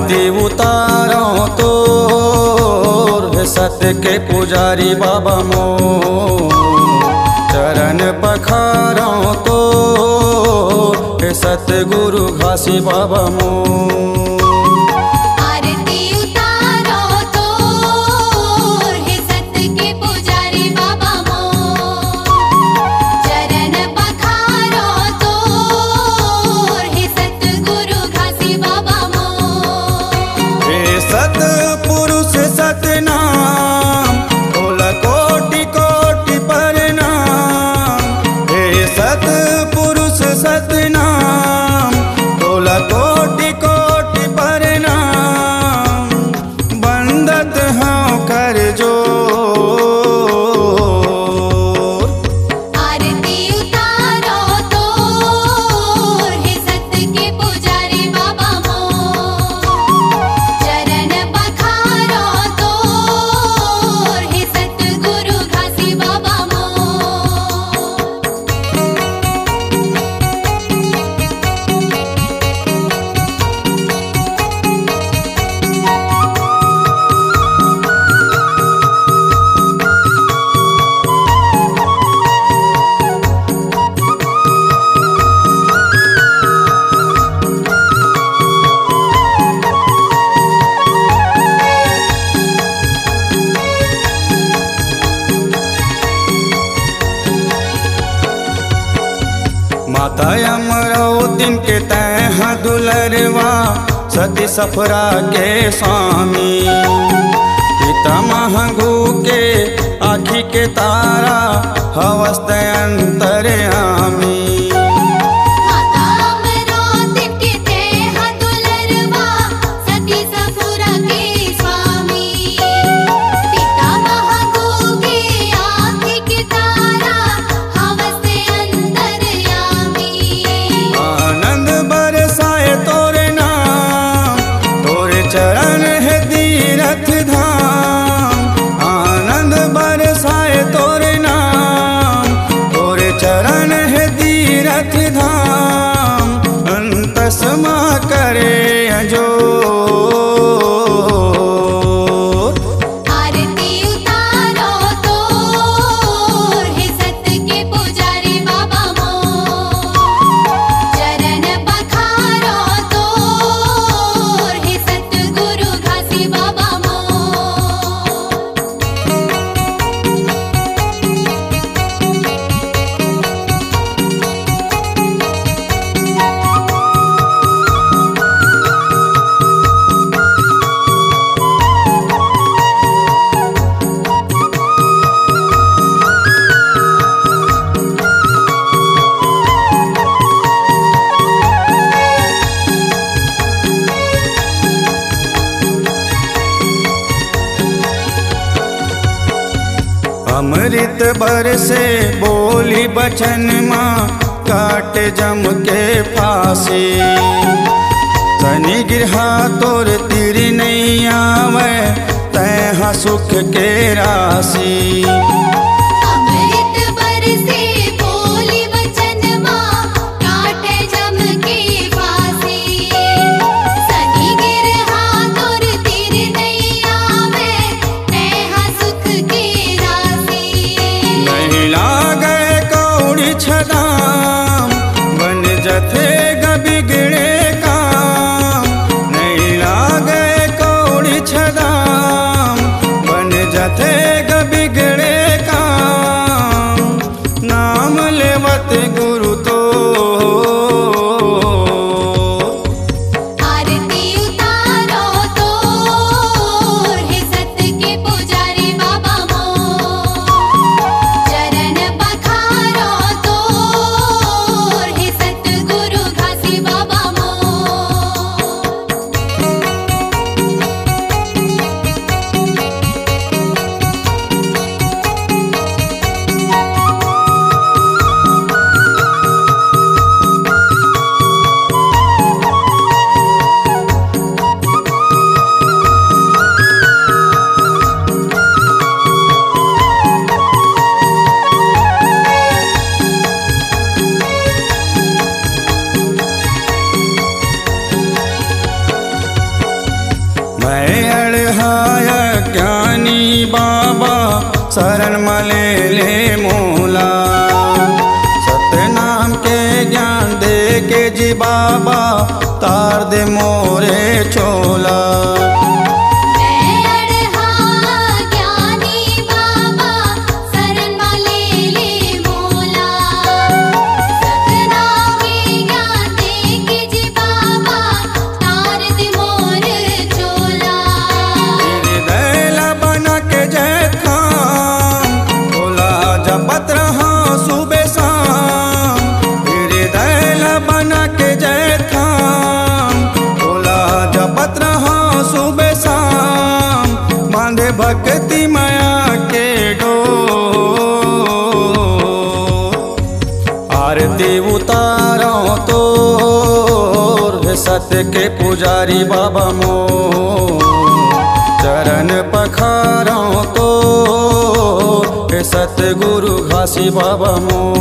आरती उतारो तोर हे सत्य के पुजारी बाबा मोर, चरण पखारो तोर हे सत्य गुरु घासी बाबा मोर। माता अमरावती के तैह दुलरवा सती सफरा के स्वामी, पिता महंगू के आँखी के तारा हवस्त अंतर्यामी। चरण है तीरथ धाम, आनंद बरसाए तोरे नाम, तोरे चरण है तीरथ धाम, अंत समा करे अजो। अमृत बरसे बोली बचन माँ, काट जम के फांसी, शनि गिरहा तोर तीर नहीं आवे, तैहा सुख के राशि। छदाम बन जथे बिगड़े काम, नहीं लागे कौड़ी छदाम बन जथे बिगड़े काम। मैं अड़हाय ज्ञानी बाबा शरण मले ले मोला। सतनाम के ज्ञान दे के जी बाबा तार दे मोरे चोला। भक्ति माया के डोर आरती उतारो तोर सत्य के पुजारी बाबा मोर। चरण पखारो तोर सतगुरु घासी बाबा मोर।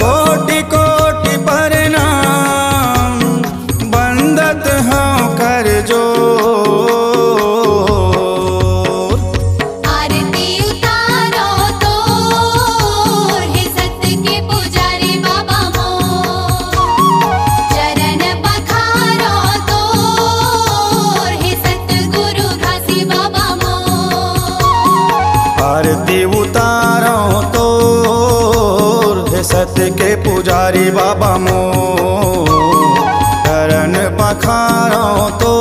कोटि कोटि प्रणाम बंदत हाँ कर जो। आरती उतारो तो हे सत्य के पुजारी बाबा मोर। चरण पखारो तो हे सत्य गुरु घासी बाबा मोर। आरती उतारो तो सत्य के पुजारी बाबा मोर। चरण पखारो तो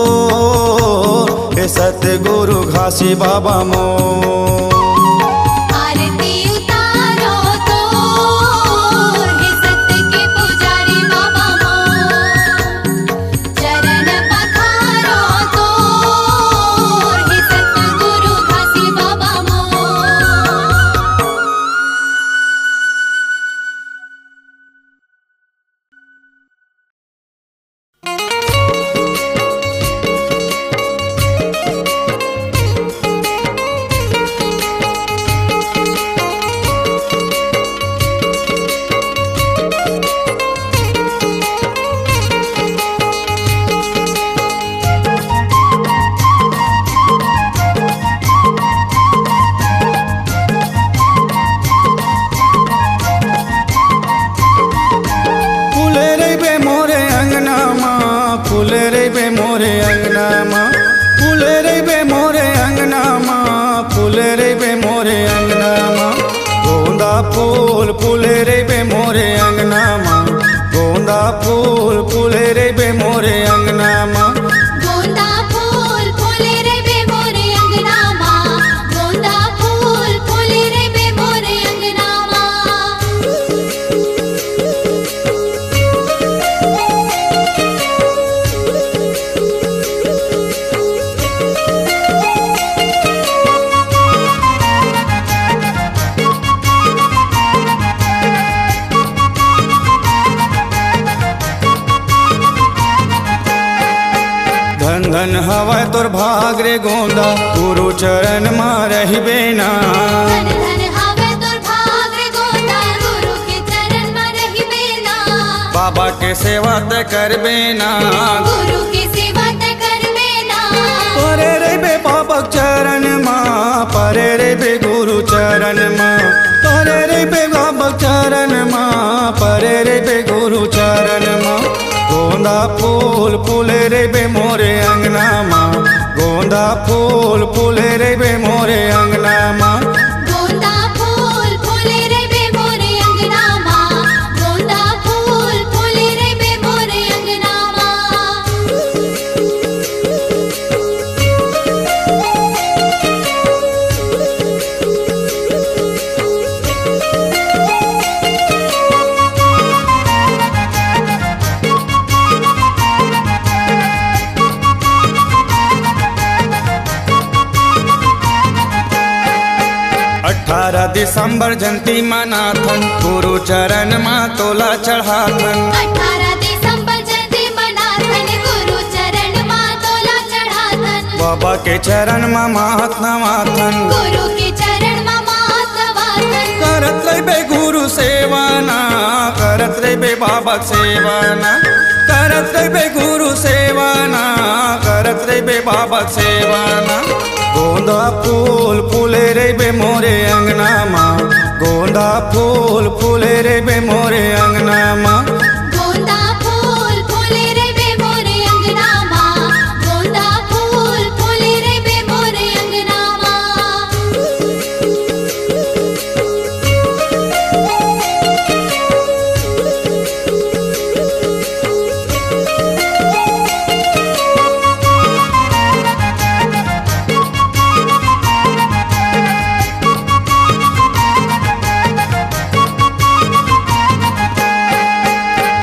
हे सत्य गुरु घासी बाबा मोर। आरती उतारो तो हे सत्य के पुजारी बाबा मोर। चरण पखारो तो हे सत्य गुरु घासी बाबा मोर। फूले रे बे मोरे अंगना माँ, फूले रे बे मोरे अंगना माँ, फूले रे बे मोरे अंगना माँ। गोंदा फूल फूले रे बे मोरे अंगना माँ, गोंदा फूल फूले रे बे मोरे अंगना माँ। गोंदा फूल फूले रे बे मोरे अंगना माँ, गोंदा फूल फूले रे बे मोरे अंगना माँ। धन धन हवा तोर भाग रे गोंदा, गुरु चरण माँ रहिबे ना। धन धन हवे तोर भाग रे गोंदा, गुरु के चरण में रहिबे ना। बाबा के सेवा ते करबे ना, गुरु की सेवा ते करबे ना। परे रे बे बाबा चरण माँ, परे रे बे गुरु चरण माँ, परे रे बे बाबा चरण माँ, परे रे बे गुरु चरण माँ। गोंदा फूल फूले रे बे मोरे अंगना माँ, गोंदा फूल फूले रे बे मोरे अंगना माँ। गोंदा फूल फूले रे बे मोरे अंगना माँ, गोंदा फूल फूले रे बे मोरे अंगना माँ। 18 दिसंबर जयंती मनाथन, गुरु चरण माँ तोला चढ़ाथन। 18 दिसंबर जयंती मनाथन, गुरु चरण माँ तोला चढ़ाथन। बाबा के चरण माँ मात नवाथन, गुरु के चरण माँ मात नवाथन। करत रहे गुरु सेवाना, करत रहे बाबा सेवाना, करत रहे गुरु सेवाना, करत रहे बाबा सेवाना। गोंदा फूल फूले रे बे मोरे अंगना माँ, गोंदा फूल फूले रे बे मोरे अंगना माँ। गोंदा फूल फूले रे बे मोरे अंगना माँ, गोंदा फूल फूले रे बे मोरे अंगना माँ।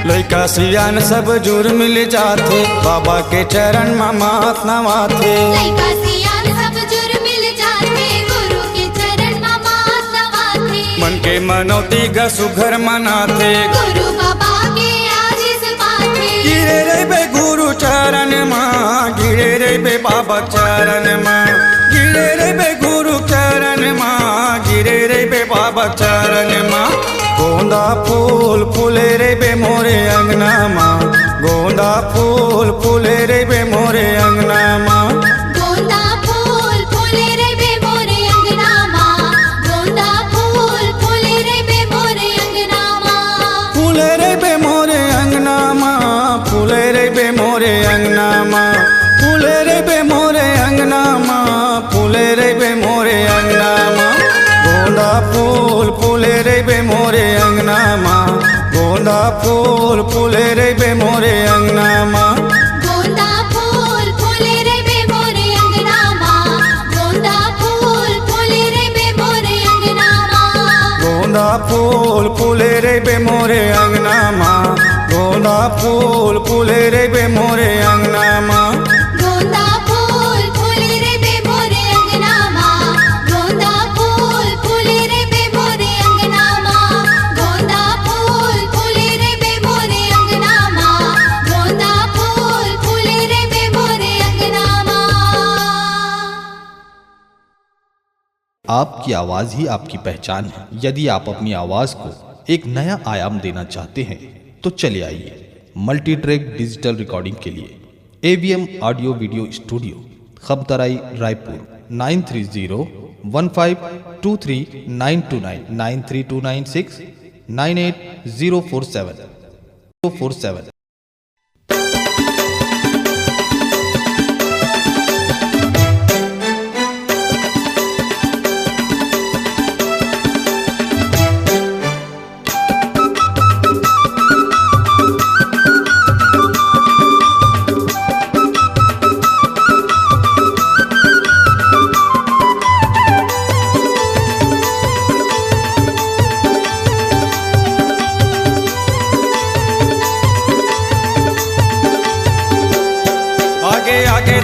लइका सियान सब जुर मिल जाथे, बाबा के चरण माँ मात नवाथे। लइका सियान सब जुर मिल जाथे, गुरु के चरण माँ मात नवाथे। मन के मनौती ग सुघर मनाथे, गुरु बाबा के आशीष पाथे। गिरे रे बे गुरु चरण माँ, गिरे रे बे बाबा चरण माँ, गिरे रे बे गुरु चरण माँ, गिरे रे बे बाबा चरण माँ। गोंदा फूल फूले रे बे मोरे अंगना माँ, गोंदा फूल फूले रे बे मोरे अंगना माँ। गोंदा फूल फूले रे बे मोरे अंगना माँ, गोंदा फूल फूले रे बे मोरे अंगना माँ। फूले रे बे मोरे अंगना माँ, फूले रे बे मोरे अंगना माँ, फूले रे बे मोरे अंगना माँ, फूले रे बे मोरे अंगना माँ। गोंदा फूल फूले रे बे मोरे अंगना माँ, गोंदा फूल फूले रे बे मोरे अंगना माँ। गोंदा फूल फूले रे बे मोरे अंगना माँ, गोंदा फूल फूले रे बे मोरे अंगना माँ। गोंदा फूल फूले रे बे मोरे अंगना माँ, गोंदा फूल फूले रे बे मोरे अंगना माँ। गोंदा फूल फूले रे बे मोरे अंगना माँ, गोंदा फूल फूले रे बे मोरे अंगना माँ। गोंदा फूल फूले रे बे मोरे अंगना माँ, गोंदा फूल फूले रे बे मोरे अंगना माँ। आपकी आवाज ही आपकी पहचान है। यदि आप अपनी आवाज को एक नया आयाम देना चाहते हैं तो चले आइए मल्टी ट्रैक डिजिटल रिकॉर्डिंग के लिए AVM audio video studio, Khabtarai, Raipur 9301523929 93296 98047।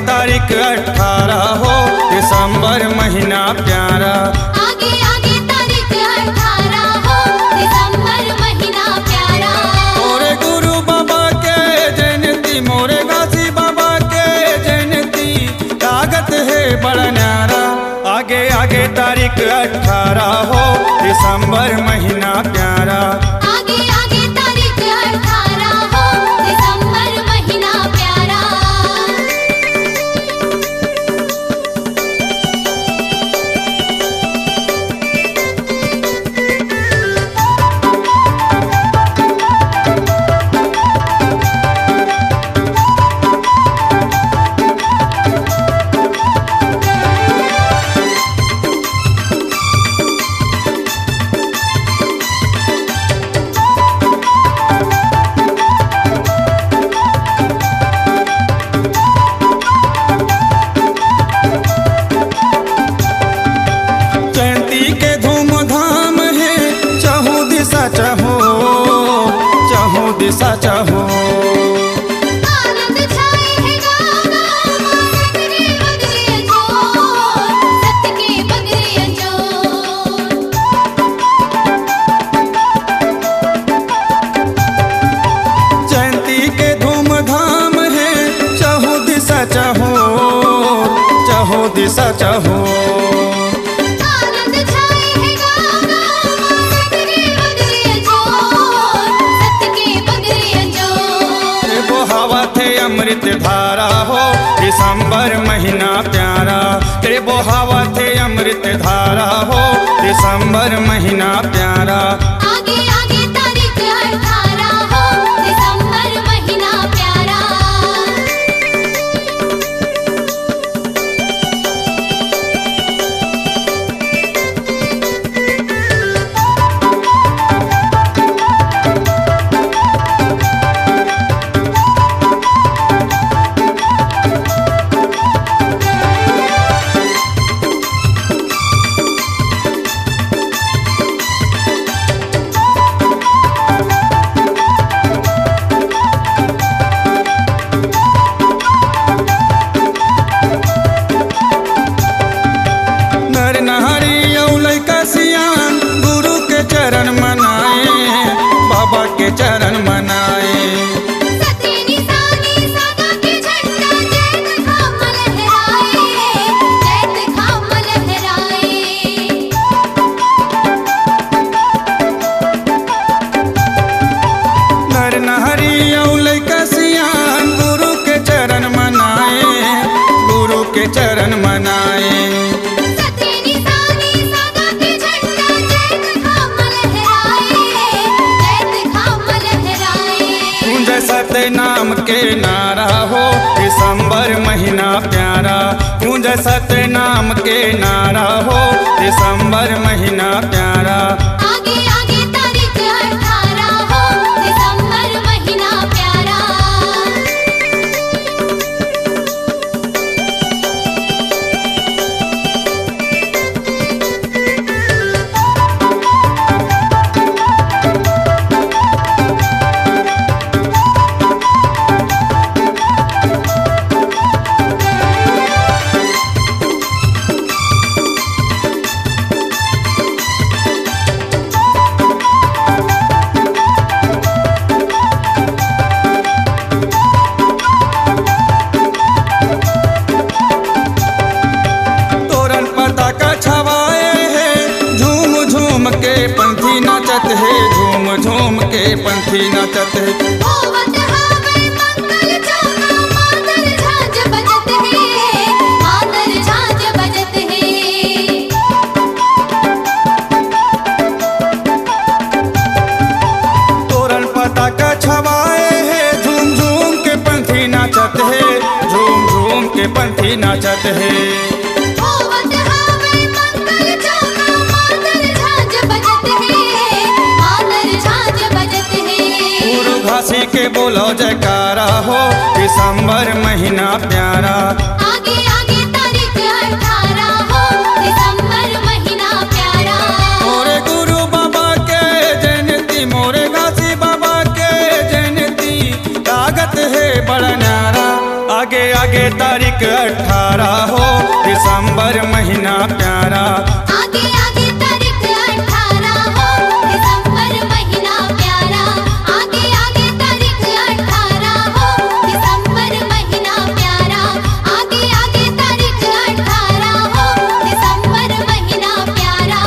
तारीख 18 हो दिसंबर महीना प्यारा। आगे आगे तारीख 18 हो दिसंबर महीना प्यारा। मोरे गुरु बाबा के जयंती, मोरे गाजी बाबा के जयंती, लागत है बड़ा न्यारा। आगे आगे तारीख 18 हो दिसंबर महीना प्यारा। आगे आगे तारीख 18 हो दिसंबर महीना प्यारा। दिशा चाहो। आनंद छाए है गाँव गाँव सत के बगरे अंजोर, सत के बगरे अंजोर। सचा हो। आनंद छाए है गाँव-गाँव, सत्य के बगरे अंजोर, सत्य के बगरे अंजोर। रे बोहावत है अमृत धारा हो, दिसंबर महीना प्यारा। रे बोहावत है अमृत धारा हो, दिसंबर महीना प्यारा। आगे आगे तारीख 18 हो, दिसंबर महीना प्यारा। नर नारी और लइका सियान गुरु के चरण मनाए, बाबा के चरण मनाए। सती निशानी सागा के झंडा, जैत खाम लहराए, जैत खाम लहराए। नर नारी और लइका सियान गुरु के चरण मनाए, गुरु के चरण मनाए। सती निशानी सागा के झंडा, जैत खाम लहराए, जैत खाम लहराए। कुंज सत्य नाम के नारा हो, दिसंबर महीना प्यारा। कुंज सत्य नाम के नारा हो, दिसंबर महीना प्यारा। आगे आगे तारीख 18 हो, दिसंबर महीना प्यारा। तोरण पताका छवाए है, झूम झूम के पंथी नाचत है, झूम झूम के पंथी नाचत है। होवत हावे मंगल चौका, मादर झांझ बजत है, मादर झांझ बजत है। तोरण पताका छवाए है, झूम झूम के पंथी नाचत है, झूम झूम के पंथी नाचत है। होवत हावे मंगल चौका, मादर झांझ बजत है, मादर झांझ बजत है। गुरु घासी के बोलो जयकारा हो, दिसंबर महीना प्यारा। आगे आगे तारीख 18 हो, दिसंबर महीना प्यारा। मोरे गुरु बाबा के जयंती, मोरे घासी बाबा के जयंती, लागत है बड़ा न्यारा। आगे आगे तारीख 18 हो, दिसंबर महीना प्यारा। आगे आगे तारीख 18 हो, दिसंबर महीना प्यारा। आगे आगे तारीख 18 हो, दिसंबर महीना प्यारा। आगे आगे तारीख 18 हो, दिसंबर महीना प्यारा।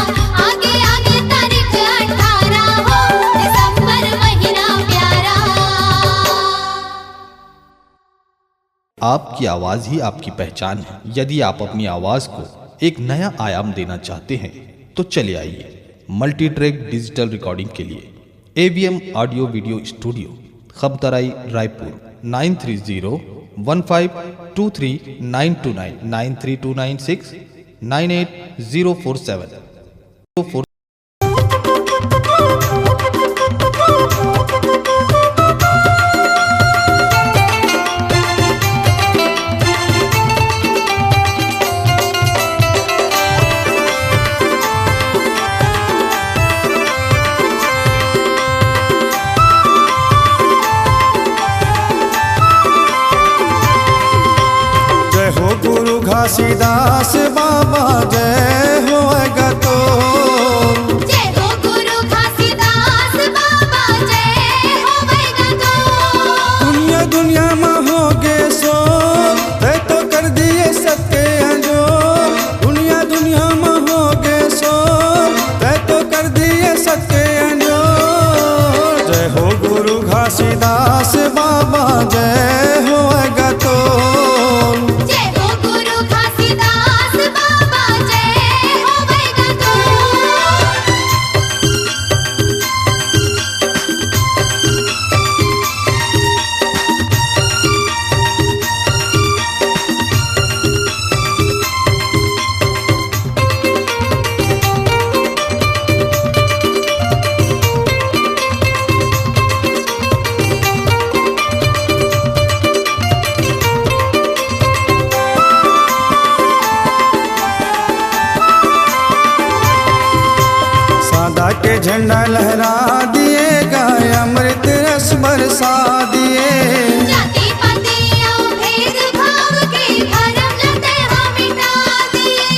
आगे आगे तारीख 18 हो, दिसंबर महीना प्यारा। आपकी आवाज़ ही आपकी पहचान है। यदि आप अपनी आवाज़ को एक नया आयाम देना चाहते हैं तो चले आइए मल्टी ट्रैक डिजिटल रिकॉर्डिंग के लिए AVM audio video studio, Khabtarai, Raipur 9301523929 93296 98047। Ghasidas Baba जय होएगा तो। जय हो गुरु घासीदास बाबा जय होएगा तो। दुनिया दुनिया में हो गे सो, तै तो कर दिए सबके अंजोर, घासीदास बाबा जय होएगा तो। जय हो गुरु घासीदास बाबा जय होवेगा तो। सादा के झंडा लहरा दिएगा, अमृत रस बरसा दिए। जाति पाति और भेदभाव के भरम लतेहा मिटा दिए।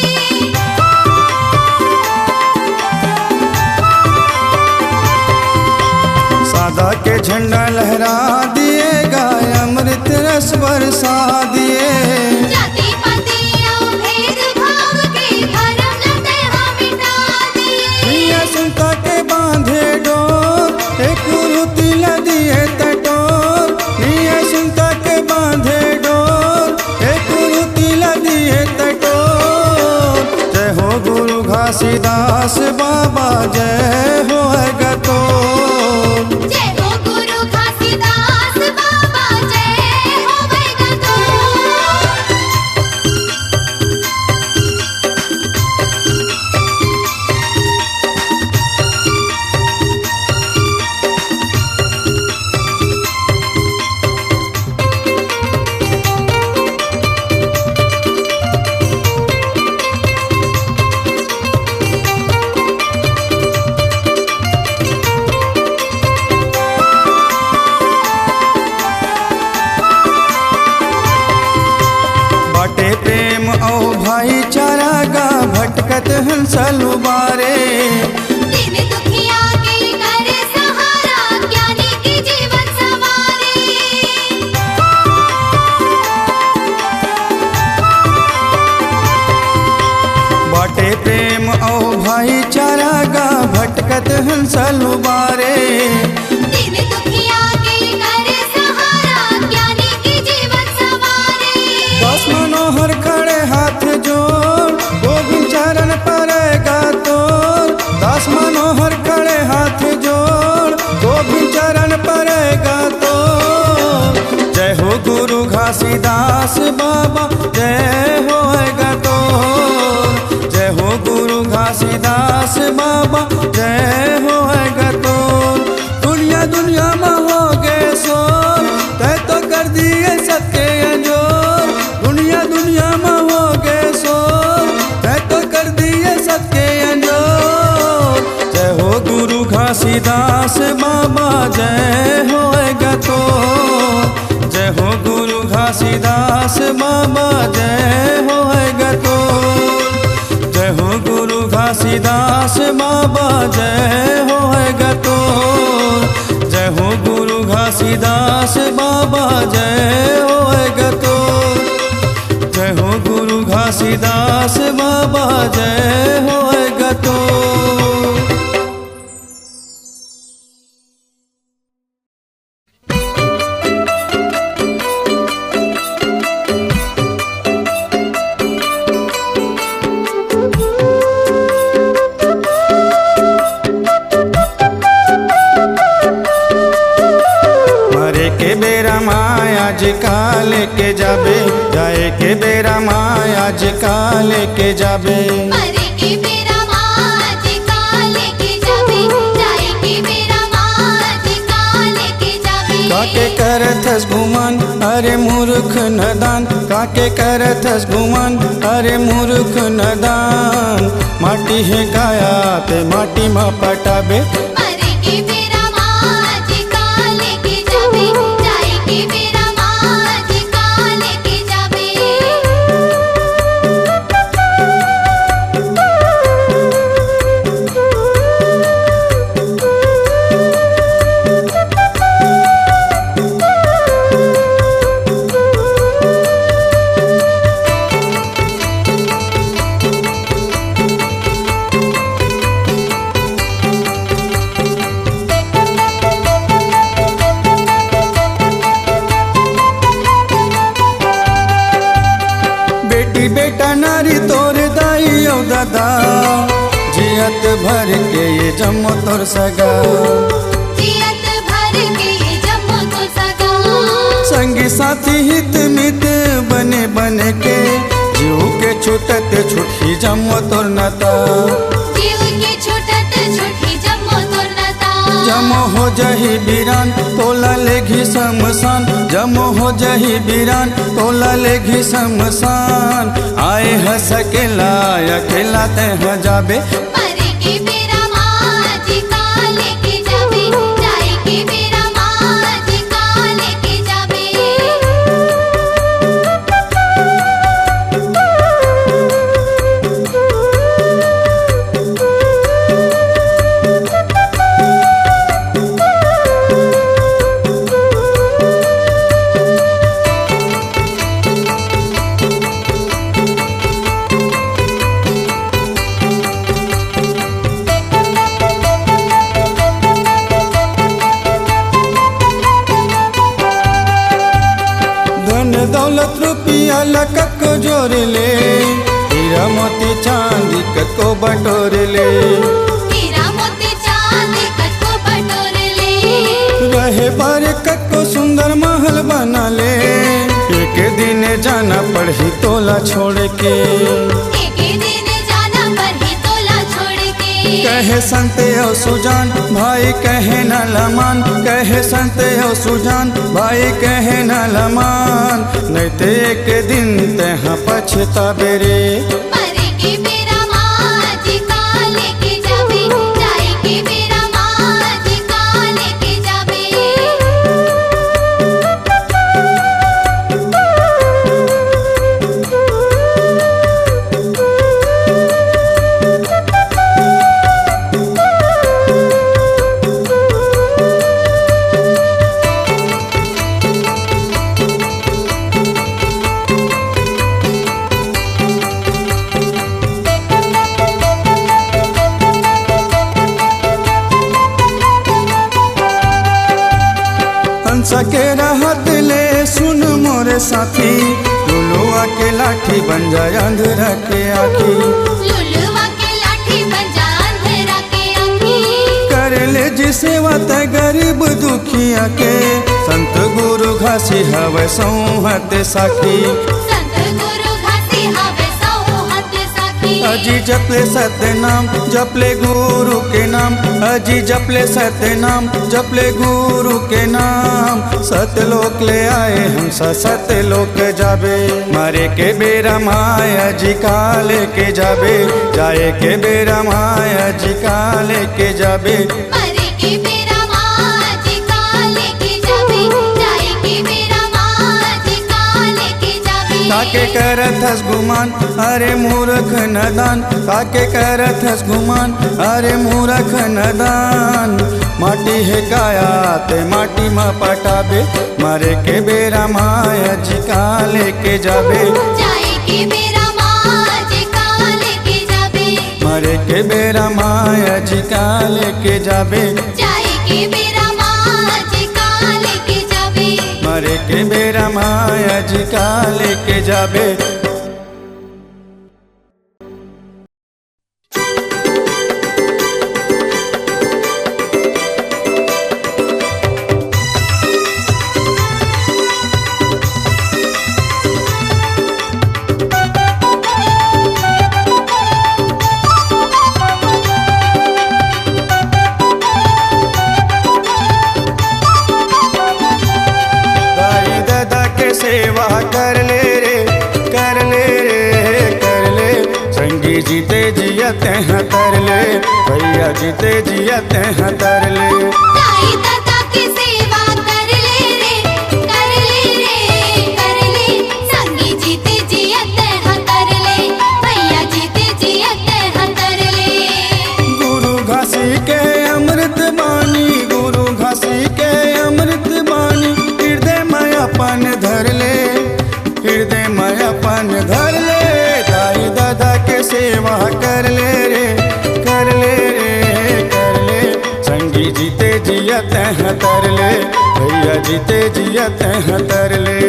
सादा के झंडा लहरा दिएगा, अमृत रस बरसा दिए। जाति पाति और भेदभाव के भरम लतेहा मिटा दिए। ये सुनता के बांधे डोर, एक गुरु तिल दिए तटोर। ये सुनता के बांधे डोर, एक गुरु तिल दिए तटोर। जय हो गुरु घासीदास बाबा जय होएगा तो। जय हो गुरु घासीदास बाबा जय होवेगा तो। बाटे प्रेम औ भाईचारा गा, भटकत हंसल उबारे। दिन दुखिया के करे सहारा, ज्ञानी की जीवन संवारे। बाटे प्रेम औ भाईचारा गा, भटकत हंसल उबारे। दिन दुखिया के करे सहारा, ज्ञानी की जीवन संवारे। दास मनोहर खड़े हाथ जोड़, गोविंद चरण परेगा तोर। दास मनोहर खड़े हाथ जोड़, गोविंद चरण परेगा तोर। जय हो गुरु घासीदास बाबा जय होएगा तो। जय हो गुरु घासीदास बाबा जय होएगा तो। दुनिया दुनिया में हो गए शोर, तय तो कर दिए सबके अंजोर। दुनिया दुनिया में हो गए शोर, तय तो कर दिए सबके अंजोर। जय हो गुरु घासीदास बाबा जय होएगा तो। जय हो गुरु घासीदास बाबा जय होएगा तो। जय हो गुरु घासीदास बाबा जय होएगा तो। जय हो गुरु घासीदास बाबा जय होएगा तो। जय हो गुरु घासीदास बाबा जय होएगा तो। मरे के बेरा माया आज काल के जाबे, जाए के बेरा माया आज काल के जाबे। मरे के बेरा माज काले के जाबे, जाए के बेरा माज काले के जाबे। काके करथस गुमान अरे मूर्ख नदान, काके करथस गुमान अरे मूर्ख नदान। माटी है काया ते माटी में पटाबे। मरे के बेरा माज काले के जाबे, जाए के बेरा माज काले के जाबे। दादा जियत भर के ये जमो तोर सगा जियत भर के ये जमो तो सगा संगी साथी हित मित बने बने के जीव के छूटत छुटही जमो तोर नाता जीव के छूटत छुटही जमो तोर नाता जमो हो जही बीरान तोला लेघी शमशान जमो हो जही बीरान तोला लेघी शमशान आए हस अकेला अकेला तह जाबे मरे के बेरा माँ जी का लेके जाबे जाए के बेरा माँ जी का लेके जाबे धन दौलत रुपया लकक जोर ले हीरा मोती चांदी कको बटोर ले हीरा मोती चांदी कको बटोर ले रहे पर कको सुंदर महल बना ले एक दिन जाना पड़ही तोला छोड़ के एक दिन जाना पर ही तोला छोड़ के कहे संते हो सुजान भाई कहे न लमान कहे संते हो सुजान भाई कहे न लमान नहीं ते एक दिन तेहा पछताबे रे मरे के बेरा माँ जी का लेके जाबे जाए के बेरा माँ जी का लेके जाबे हंस के राहत ले सुन मोरे साथी लुलुआ के लाठी बन जाए अंधेरा के आखी लुलुआ के लाठी बन जा अंधेरा के आँखी कर ले जी सेवा त गरीब दुखिया के संत गुरु घासी हवे सौहत साखी संत गुरु घासी हवे सौहत साखी अजी जपले सत्य नाम जपले गुरु के नाम अजी जपले सत्य नाम जपले गुरु के नाम सतलोक ले आए हम सतलोक जाबे मारे के बेरा माया जी का लेके जाबे जाए के बेरा माया जी का लेके जाबे मरे के बेरा माँ जी का लेके जाबे जाए के बेरा माँ जी का लेके जाबे काके करत हस गुमान अरे मूर्ख नदान काके करत हस गुमान अरे मूर्ख नदान माटी है काया ते माटी में पटाबे मारे के बेरा माया जी का लेके जाबे जाए के बेरा माँ जी का लेके जाबे मारे के बेरा माया जी का लेके जाबे जाए के बेरा माँ जी का लेके जाबे मारे के बेरा माया जी का लेके जाबे सेवा कर ले रे कर ले रे कर ले संगी जीते जियते हैं तर ले भैया जीते जियते हैं तर ले दाई दादा की सेवा कर ले रे कर ले कर ले संगी जीते जियते हतर ले भैया जीते जियते हतर ले गुरु घासी के अमृत बानी गुरु घासी के अमृत बानी हृदय में अपन धर ले हृदय में अपन धर ले दाई दादा के सेवा कर ले रे कर ले रे कर ले संगी जीते जियते हैं तर ले भैया जीते जियते हैं तर ले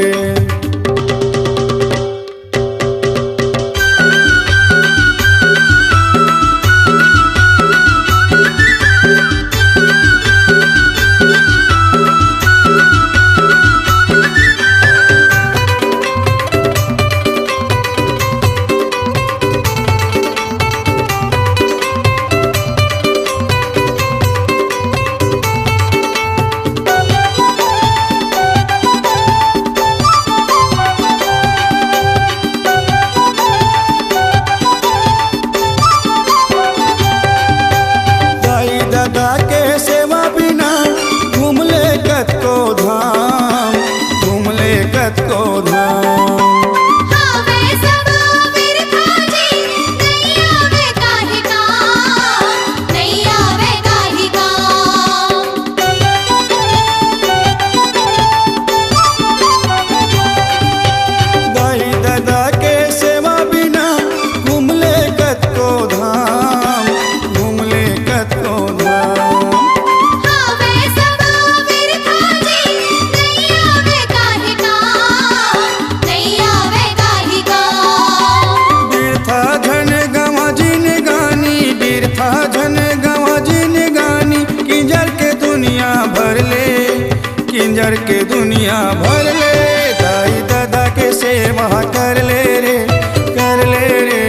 झंझर के दुनिया भर ले, दाई दादा के सेवा कर ले रे, कर ले रे,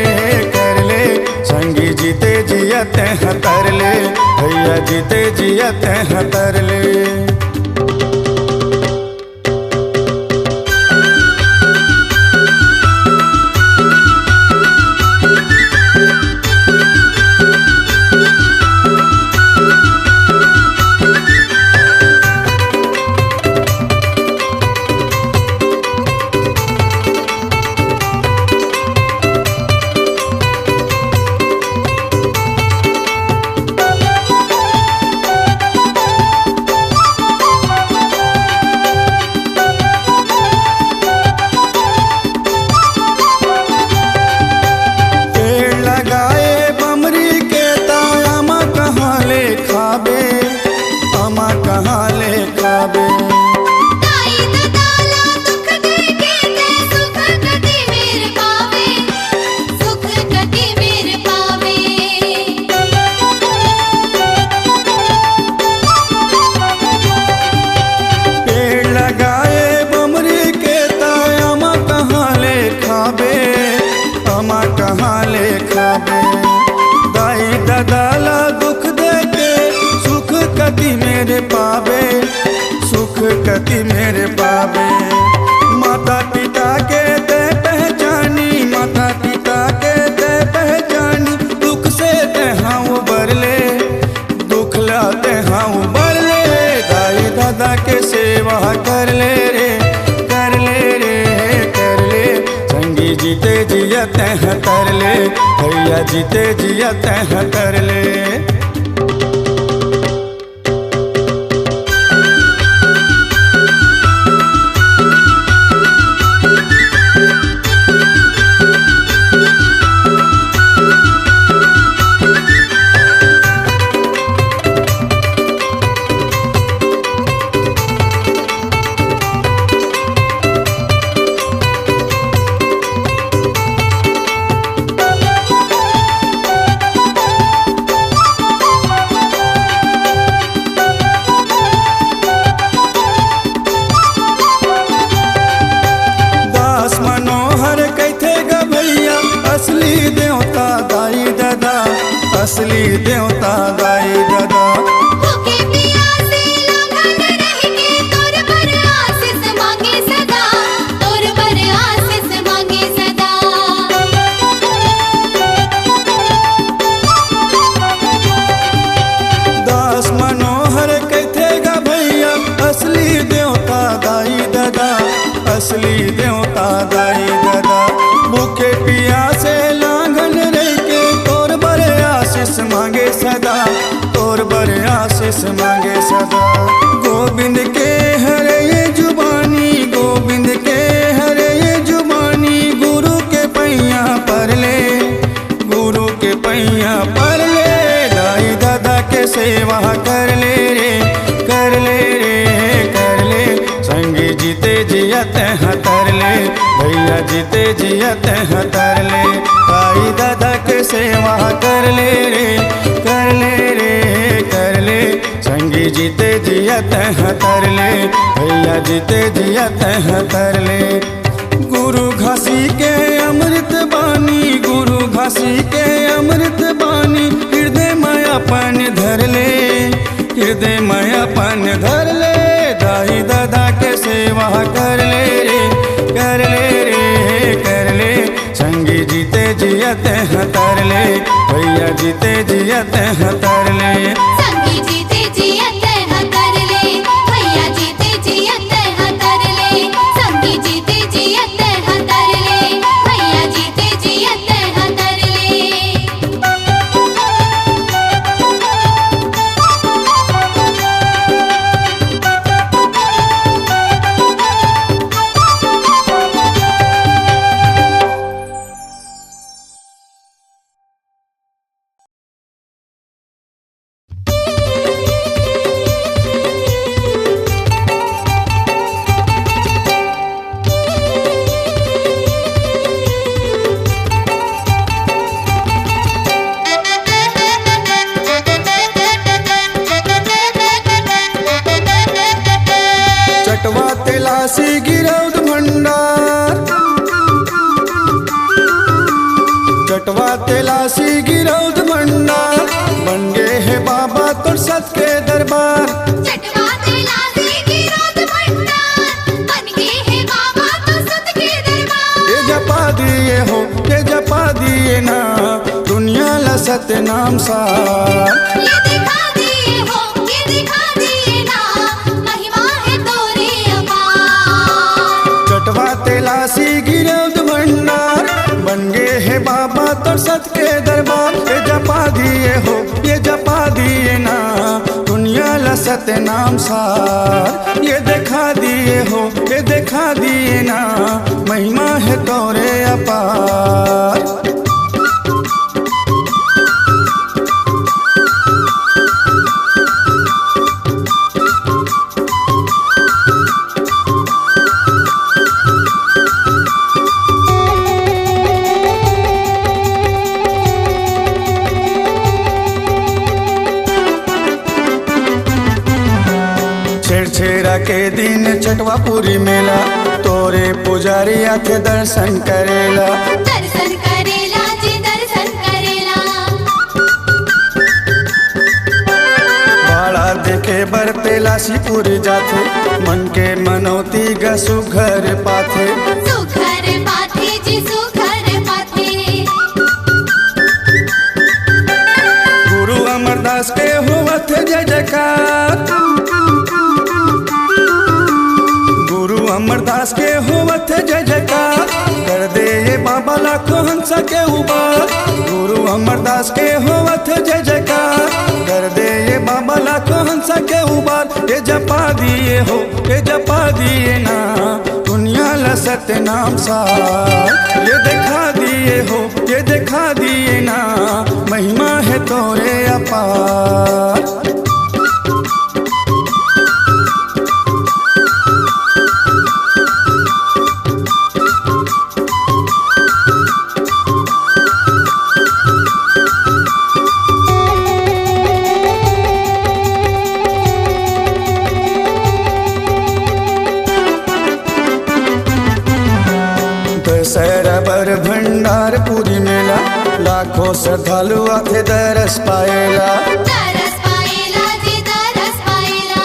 कर ले। संगी जीते जियत हैं तर ले, भैया जीते जियत हैं तर ले। दादा दुख देके सुख कति मेरे पावे, सुख कति मेरे पावे। माता पिता के दे पहचानी, माता पिता के दे पहचानी। दुख से ते हाँ उबर ले, दुख लाते हाँ उबर ले। दाई दादा के सेवा कर ले रे, कर ले रे, कर ले। संगी जीते जियत हैं तर ले, भैया जीते जियत हैं तर ले। असली देवता दाई दादा, असली देवता दाई दादा। भूखे प्यासे लगन रहेंगे, तोर पर आशीष मांगे सदा, तोर पर आशीष मांगे सदा। दास मनोहर कहतेगा भैया, असली देवता दाई दादा, असली देवता दाई दादा। भूखे प्यासे लांघन रह के तोर बड़े आशीष मांगे सदा, तोर बड़े आशीष मांगे सदा। गोविंद के हरे ये जुबानी, गोविंद के हरे ये जुबानी। गुरु के पैया पर ले, गुरु के पैया पर ले। दाई दादा के सेवा कर ले रे, कर ले रे, कर ले। संगी जीते जियत हैं तर ले, भैया जीते जियत हैं तर ले। दाई दादा के सेवा कर ले रे, कर ले रे, कर ले। संगी जीते जियत हैं तर ले, भैया जीते जियत हैं तर ले। गुरु घासी के अमृत बानी, गुरु घासी के अमृत बानी। हृदय में अपन धर ले, हृदय में अपन धर ले। दाई दादा के सेवा कर ले रे, कर ले रे, कर ले। संगी जीते जियत हैं तर ले, भैया जीते जियत हैं तर ले। संगी जीते जियत हैं तर ले, भैया जीते जियत हैं तर ले। संगी जीते जियत हैं तर ले, भैया जीते जियत हैं तर ले। तेलासी गिरौद भंडार बन गए है बाबा तो सत के दरबार। चटवा तेलासी गिरौद भंडार बन गए हैं बाबा तो सत के दरबार। ये जपा दिए हो ये जपा दिए ना दुनिया ला सतनाम सार। ये दिखा दिए हो ये दिखा दिए ना महिमा है तोरे अपार। चटवा तेलासी गिरौद भंडार बन गए है बाबा तो सत के दरबार। ये जपा दिए हो ये जपा दिए ना दुनिया ला सतनाम सार। ये दिखा दिए हो ये दिखा दिए ना महिमा है तोरे अपार। छेरा के दिन चटवापुरी मेला तोरे पुजारी आके दर्शन करेला। दर्शन करेला जी दर्शन करेला। भाड़ा देखे बर तेलासीपुर जाथे मन के मनौती गसु घर पाथे। सुखर पाथे जी सुखर पाथे। गुरु अमरदास के होवत जय जयकार। गुरु अमरदास के होवत जय जयकार कर दे ये बाबा लाखों हंसा के उबार। गुरु अमरदास के होवत जय जयकार कर दे ये बाबा लाखों हंसा के उबार। ये जपा दिए हो ये जपा दिए ना दुनिया ला सतनाम सार। ये दिखा दिए हो ये दिखा दिए ना महिमा है तोरे अपार। दशहरा बर भंडार पूरी मेला लाखों श्रद्धालु आथे दरस पाएला। दरस पाएला जी दरस पाएला।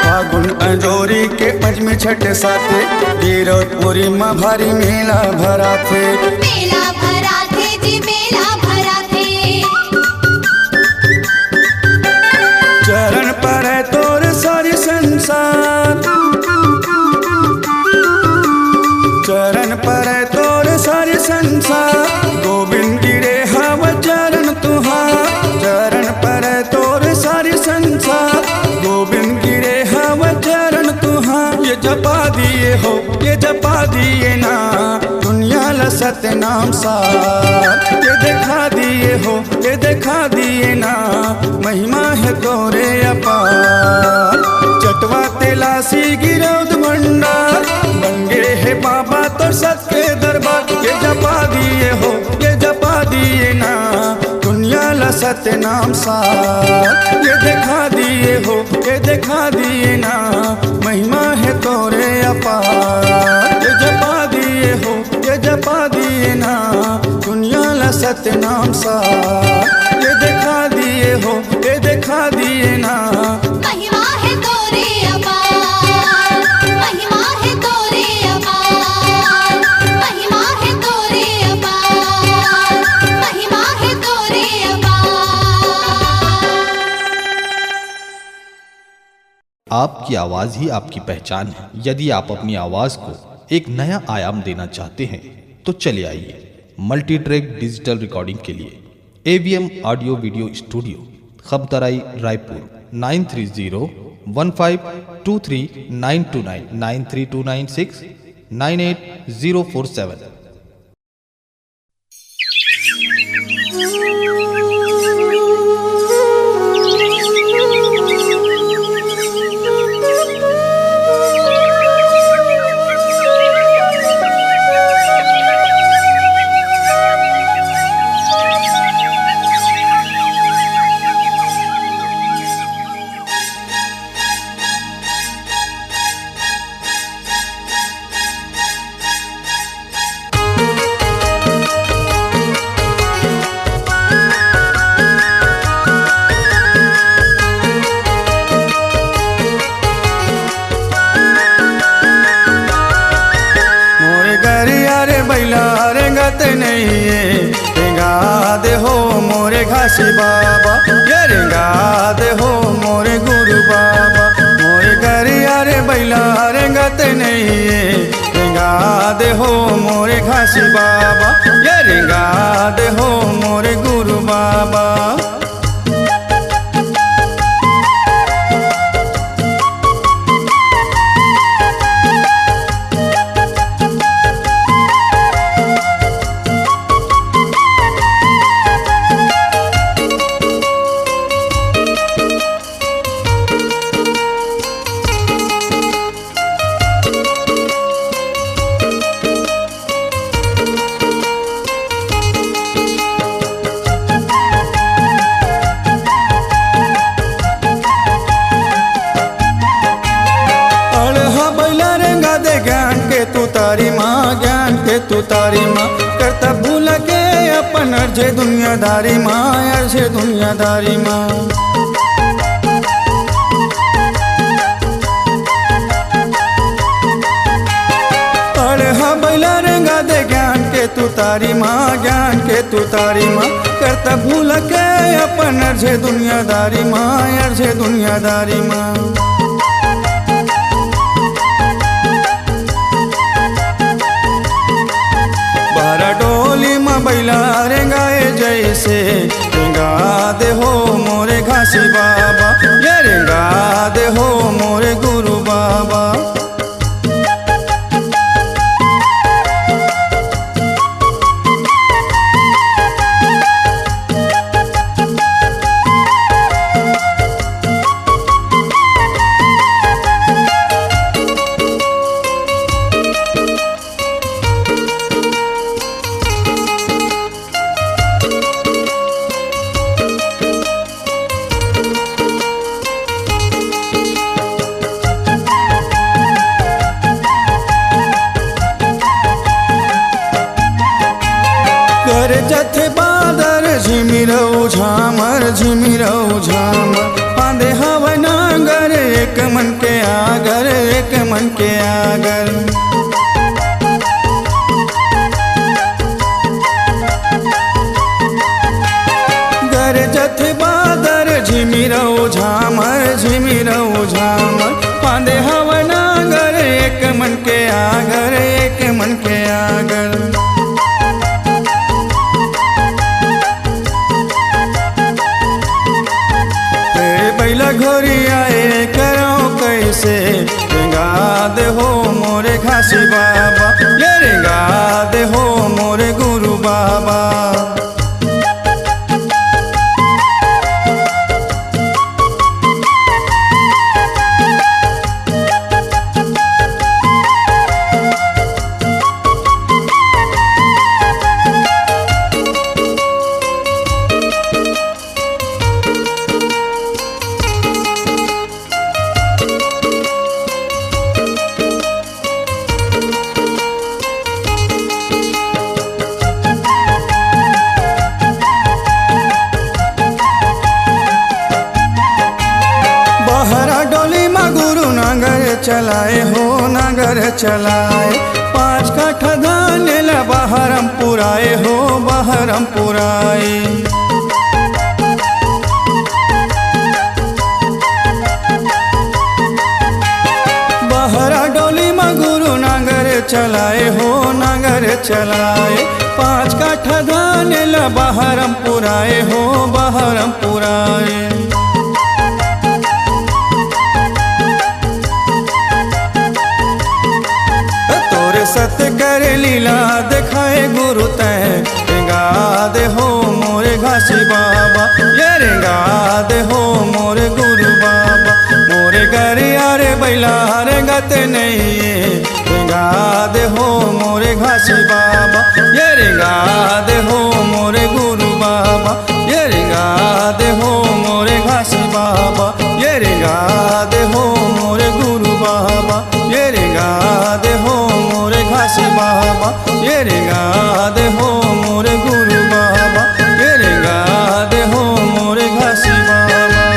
फागुन अंजोरी के पंचमी छठ साथे गिरौदपुरी माँ भारी मेला भरा थे। मेला भरा थे जी मेला भरा थे। चरण पर है तोर सारी संसार। चरण पर है तोर सारी संसार गोविंद गिरे हव चरण तुहार। चरण पर है तोर सारी संसार गोविंद गिरे हव चरण तुहार। ये जपा दिए हो ये जपा दिए ना दुनिया ला सतनाम सार। ये दिखा दिए हो ये दिखा दिए ना महिमा है तोरे अपार। चटवा तेलासी गिरौद भंडार बन गए है बाबा तो सत के दरबार। ये जपा दिए हो ये जपा दिए ना दुनिया ला सतनाम सार। ये दिखा दिए हो ये दिखा दिए ना महिमा है तोरे अपार। ये जपा दिए हो ये जपा दिए ना दुनिया ला सतनाम सार। ये दिखा दिए हो ये दिखा दिए ना महिमा है तोरे अपार। महिमा है तोरे अपार। महिमा है तोरे अपार। महिमा है तोरे अपार। आपकी आवाज़ ही आपकी पहचान है। यदि आप अपनी आवाज़ को एक नया आयाम देना चाहते हैं तो चले आइए मल्टी ट्रैक डिजिटल रिकॉर्डिंग के लिए AVM audio video studio Khabtarai Raipur 9301523929 93296 98047। नहीं रेंगा दे हो मोरे घासी बाबा, ये रेंगा दे हो मोरे गुरु बाबा। मोरे गरिया रे बैला रेंगत नहीं रेंगा दे हो मोरे घासी बाबा, ये रेंगा दे हो मोरे गुरु बाबा। तारी माँ ज्ञान के तू तारी माँ करता भूल के अपन अर्जे दुनियादारी माँ, अर्जे दुनियादारी माँ। पढ़ा बैला रेंगा दे ज्ञान के तू तारी माँ, ज्ञान के तू तारी माँ करता भूल के अपन अर्जे दुनियादारी माँ, अर्जे दुनियादारी माँ। डोली माँ बैला रेंगाए जैसे रेंगा दे हो मोरे घासी बाबा, ये रेंगा दे हो मोरे गुरु बाबा। कर जथे बादर झिमिरऊ झामर, झिमिरऊ झामर पांदे हवा नागर एक मन के आगर, एक मन के आगर। गर जथे बादर झिमिरऊ झामर, झिमिरऊ झामर पांदे हवा नागर एक मन के आगर, एक मन के आगर। बैला घोरी आए करो कैसे रेंगा दे हो मोरे घासी बाबा, ये रेंगा दे हो मोरे गुरु बाबा। चलाए हो नगर चलाए, 5 काठा धान ला बहरम पुराए हो, बहरम पुराए। बहरा डोली में गुरु नगर चलाए हो, नगर चलाए 5 काठा धान ला बहरम पुराए हो, बहरम पुराए। सत कर लीला दिखाए गुरु तय रेंगा दे हो मोरे घासी बाबा, ये रेंगा दे हो मोरे गुरु बाबा। मोरे गरिया रे बैला रेंगत नहीं रेंगा दे हो मोरे घासी बाबा, ये रेंगा दे हो मोरे गुरु बाबा, ये रेंगा दे हो मोरे घासी बाबा, ये रेंगा दे हो मोरे गुरु बाबा, ये रेंगा दे हो मोरे घासी बाबा, ये रेंगा दे हो मोरे गुरु बाबा, ये रेंगा दे हो मोरे घासी बाबा।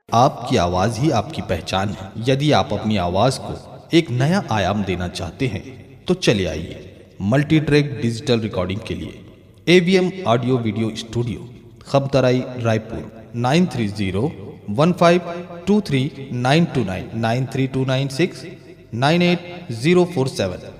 आपकी आवाज़ ही आपकी पहचान है। यदि आप अपनी आवाज़ को एक नया आयाम देना चाहते हैं तो चले आइए मल्टी ट्रैक डिजिटल रिकॉर्डिंग के लिए AVM audio video studio Khabtarai Raipur 9301523929 93296 98047।